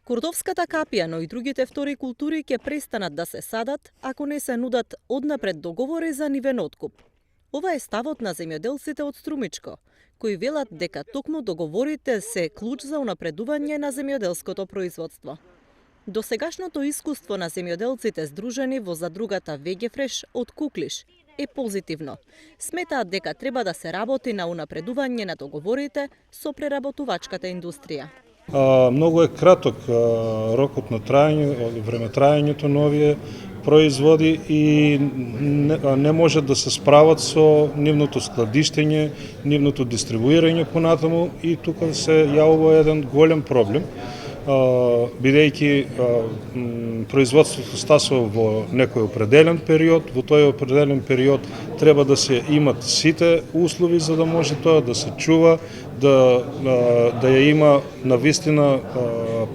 Кордовската капија, но и другите втори култури ќе престанат да се садат ако не се нудат однапред договори за нивен откуп. Ова е ставот на земјоделците од Струмичко, кои велат дека токму договорите се клуч за унапредување на земјоделското производство. Досегашното искуство на земјоделците здружени во задругата Вегефреш од Куклиш е позитивно. Сметаат дека треба да се работи на унапредување на договорите со преработувачката индустрија. Многу е краток рокот на трајање, времетрајањето на овие производи и не можат да се справат со нивното складиштење, нивното дистрибуирање понатаму и тука се јавува еден голем проблем, бидејќи производството стасува во некој определен период, во тој определен период треба да се имат сите услови за да може тоа да се чува, да ја има навистина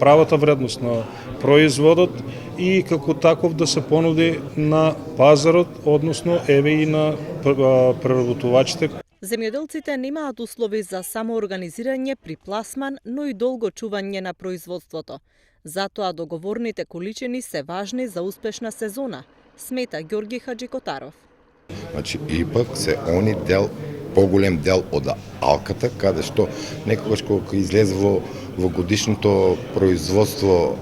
правата вредност на производот и како таков да се понуди на пазарот, односно еве и на преработувачите. Земјоделците немаат услови за самоорганизирање при пласман, но и долго чување на производството. Затоа договорните количини се важни за успешна сезона, смета Ѓорги Хаџикотаров. Значи, ипак се они поголем дел од алката, каде што некогаш кога излезе во годишното производство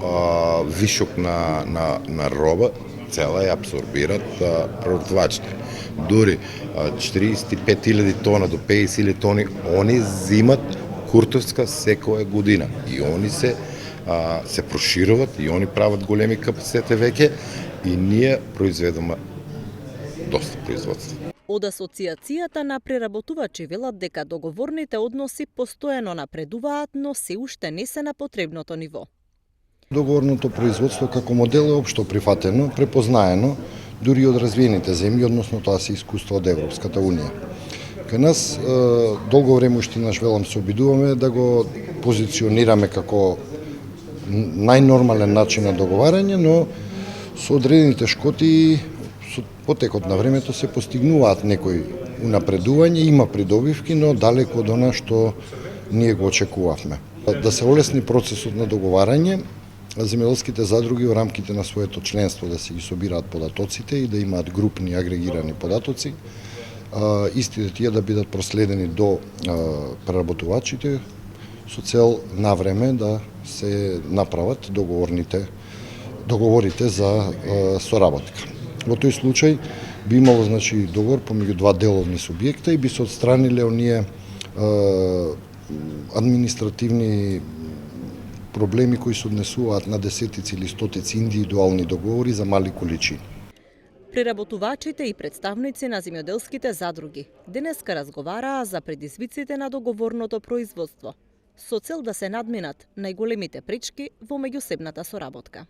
вишок на роба, цела ја абсорбират преработувачите. Дури 45.000 тона до 50.000 тони, они зимат куртовска секоја година и они се прошируват и они прават големи капацитети веќе и ние произведоме доста производство. Од Асоциацијата на преработувачи велат дека договорните односи постојано напредуваат, но се уште не се на потребното ниво. Договорното производство како модел е општо прифатено, препознаено, дури од развиените земји, односно тоа се искуство од Европската Унија. Кај нас долго време уште наш велам се обидуваме да го позиционираме како најнормален начин на договарање, но со одредените шкоти со потекот на времето се постигнуваат некои унапредување, има придобивки, но далеко од она што ние го очекувавме. Да се олесни процесот на договарање, земјоделските задруги во рамките на своето членство да се ги собираат податоците и да имаат групни агрегирани податоци, истите тие да бидат проследени до преработувачите со цел навреме да се направат договорите за соработка. Во тој случај би имало договор помеѓу два деловни субјекта и би се отстраниле оние административни проблеми кои се однесуваат на десетици или стотици индивидуални договори за мали количини. Преработувачите и представници на земјоделските задруги денеска разговараа за предизвиците на договорното производство, со цел да се надминат најголемите пречки во меѓусебната соработка.